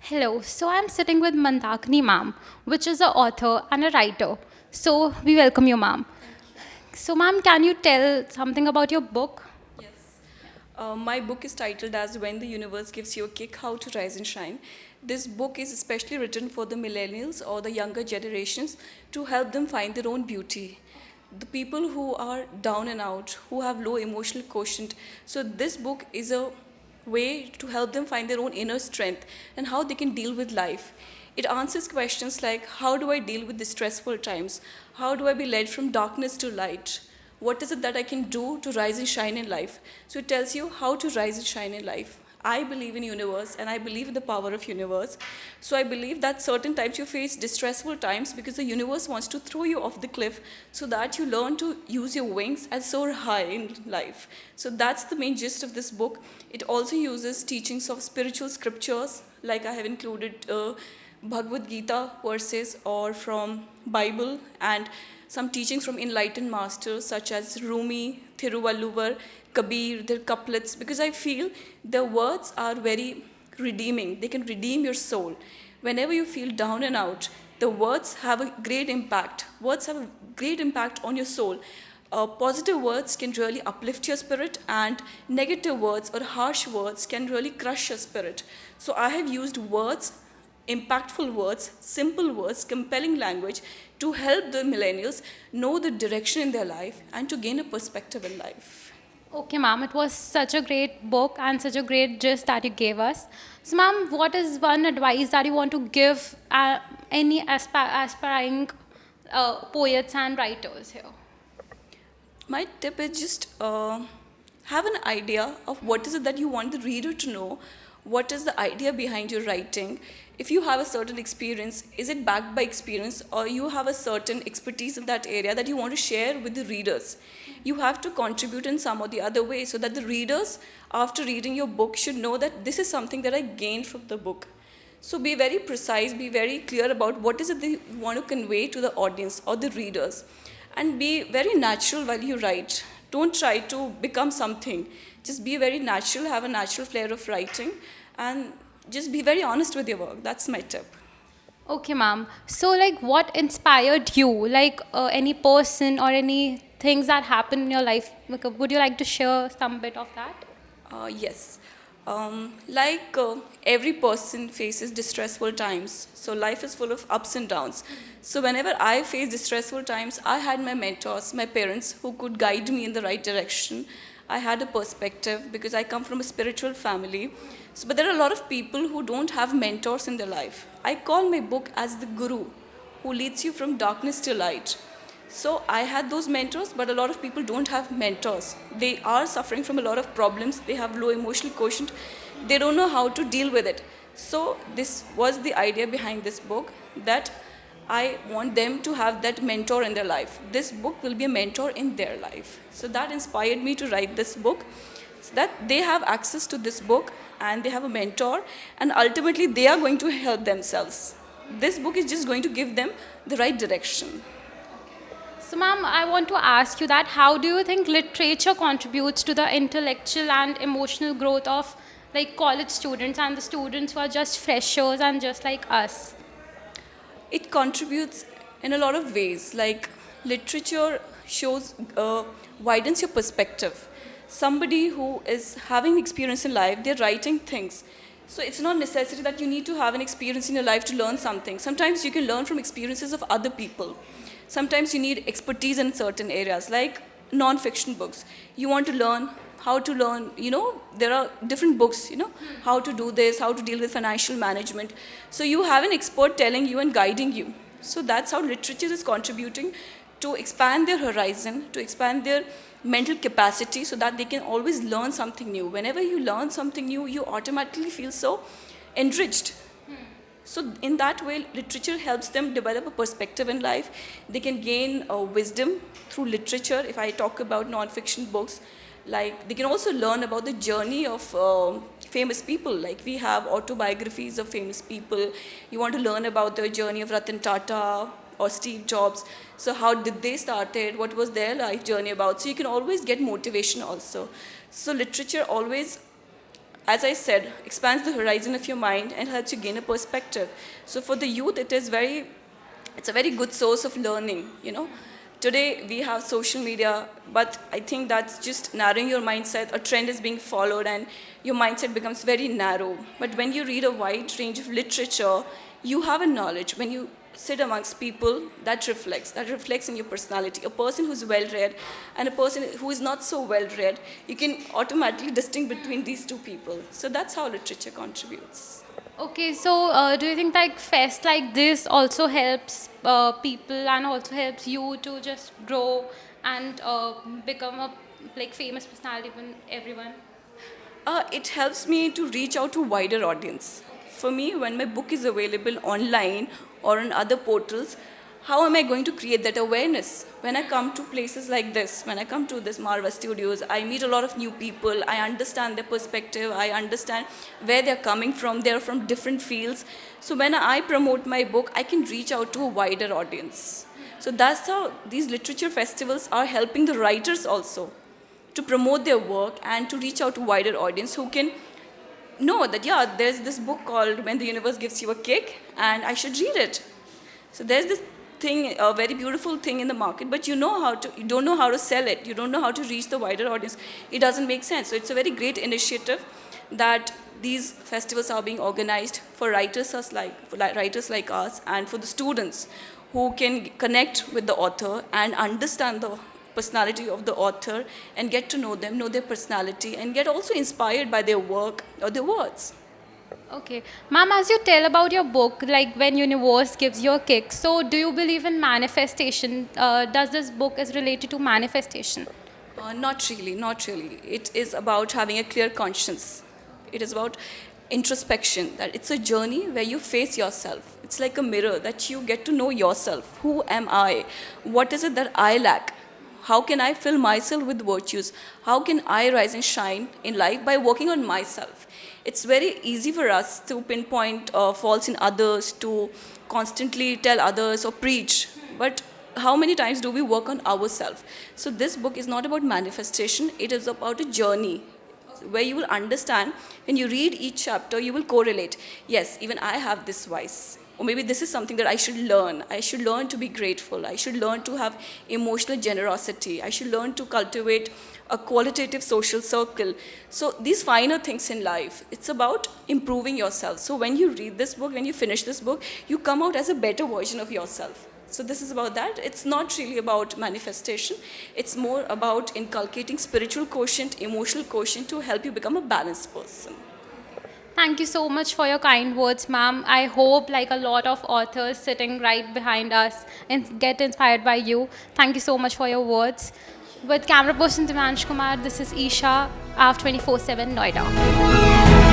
Hello, so I'm sitting with Mandakini ma'am, which is an author and a writer. So we welcome you, ma'am. So, ma'am, can you tell something about your book? Yes. My book is titled as When the Universe Gives You a Kick, How to Rise and Shine. This book is especially written for the millennials or the younger generations to help them find their own beauty. The people who are down and out, who have low emotional quotient. So this book is a way to help them find their own inner strength and how they can deal with life. It answers questions like how do I deal with the stressful times? How do I be led from darkness to light? What is it that I can do to rise and shine in life? So it tells you how to rise and shine in life. I believe in universe and I believe in the power of universe. So I believe that certain times you face distressful times because the universe wants to throw you off the cliff so that you learn to use your wings and soar high in life. So that's the main gist of this book. It also uses teachings of spiritual scriptures, like I have included Bhagavad Gita verses or from Bible and some teachings from enlightened masters such as Rumi, Thiruvalluvar, Kabir, their couplets, because I feel their words are very redeeming. They can redeem your soul. Whenever you feel down and out, the words have a great impact. Words have a great impact on your soul. Positive words can really uplift your spirit, and negative words or harsh words can really crush your spirit. So I have used words, impactful words, simple words, compelling language to help the millennials know the direction in their life and to gain a perspective in life. Okay, ma'am, it was such a great book and such a great gist that you gave us. So, ma'am, what is one advice that you want to give any aspiring poets and writers here? My tip is just have an idea of what is it that you want the reader to know, what is the idea behind your writing. If you have a certain experience, is it backed by experience, or you have a certain expertise in that area that you want to share with the readers? You have to contribute in some or the other way so that the readers, after reading your book, should know that this is something that I gained from the book. So be very precise, be very clear about what is it that you want to convey to the audience or the readers. And be very natural while you write. Don't try to become something. Just be very natural, have a natural flair of writing, and just be very honest with your work. That's my tip. Okay, ma'am. So, like, what inspired you? Like, any person or any things that happened in your life? Like, would you like to share some bit of that? Yes. Every person faces distressful times. So life is full of ups and downs. So whenever I face distressful times, I had my mentors, my parents who could guide me in the right direction. I had a perspective because I come from a spiritual family. So, but there are a lot of people who don't have mentors in their life. I call my book as the guru who leads you from darkness to light. So I had those mentors, but a lot of people don't have mentors. They are suffering from a lot of problems. They have low emotional quotient. They don't know how to deal with it. So this was the idea behind this book, that I want them to have that mentor in their life. This book will be a mentor in their life. So that inspired me to write this book, so that they have access to this book and they have a mentor, and ultimately they are going to help themselves. This book is just going to give them the right direction. So, ma'am, I want to ask you that how do you think literature contributes to the intellectual and emotional growth of like college students and the students who are just freshers and just like us? It contributes in a lot of ways. Like literature shows, widens your perspective. Somebody who is having experience in life, they're writing things. So it's not necessary that you need to have an experience in your life to learn something. Sometimes you can learn from experiences of other people. Sometimes you need expertise in certain areas, like non-fiction books. You want to learn how to learn, there are different books, how to do this, how to deal with financial management. So you have an expert telling you and guiding you. So that's how literature is contributing to expand their horizon, to expand their mental capacity so that they can always learn something new. Whenever you learn something new, you automatically feel so enriched. So in that way, literature helps them develop a perspective in life. They can gain wisdom through literature. If I talk about non-fiction books, like they can also learn about the journey of famous people. Like we have autobiographies of famous people. You want to learn about the journey of Ratan Tata or Steve Jobs. So how did they started? What was their life journey about? So you can always get motivation also. So literature always as I said, expands the horizon of your mind and helps you gain a perspective. So for the youth, it's a very good source of learning, you know. Today we have social media, but I think that's just narrowing your mindset. A trend is being followed and your mindset becomes very narrow. But when you read a wide range of literature, you have a knowledge. When you sit amongst people, that reflects in your personality. A person who's well-read and a person who is not so well-read, you can automatically distinguish between these two people. So that's how literature contributes. Okay, so do you think like fest like this also helps people and also helps you to just grow and become a like famous personality when everyone? It helps me to reach out to a wider audience. For me, when my book is available online or on other portals, how am I going to create that awareness? When I come to places like this, when I come to this Marva Studios, I meet a lot of new people. I understand their perspective. I understand where they're coming from. They're from different fields. So when I promote my book, I can reach out to a wider audience. So that's how these literature festivals are helping the writers also to promote their work and to reach out to a wider audience who can know that, yeah, there's this book called When the Universe Gives You a Kick, and I should read it. So there's this thing, a very beautiful thing in the market, but you don't know how to sell it. You don't know how to reach the wider audience. It doesn't make sense. So it's a very great initiative that these festivals are being organized for writers like us and for the students who can connect with the author and understand the personality of the author and get to know them, know their personality, and get also inspired by their work or their words. Okay, ma'am, as you tell about your book, like when universe gives you a kick, so do you believe in manifestation? Does this book is related to manifestation? Not really, not really. It is about having a clear conscience. It is about introspection, that it's a journey where you face yourself. It's like a mirror that you get to know yourself. Who am I? What is it that I lack? How can I fill myself with virtues? How can I rise and shine in life by working on myself? It's very easy for us to pinpoint faults in others, to constantly tell others or preach. But how many times do we work on ourselves? So this book is not about manifestation. It is about a journey where you will understand. When you read each chapter, you will correlate. Yes, even I have this vice. Or maybe this is something that I should learn. I should learn to be grateful. I should learn to have emotional generosity. I should learn to cultivate a qualitative social circle. So these finer things in life, it's about improving yourself. So when you read this book, when you finish this book, you come out as a better version of yourself. So this is about that. It's not really about manifestation. It's more about inculcating spiritual quotient, emotional quotient to help you become a balanced person. Thank you so much for your kind words, ma'am. I hope like a lot of authors sitting right behind us and get inspired by you. Thank you so much for your words. With camera person Divyansh Kumar, this is Isha, AAFT 24x7 Noida.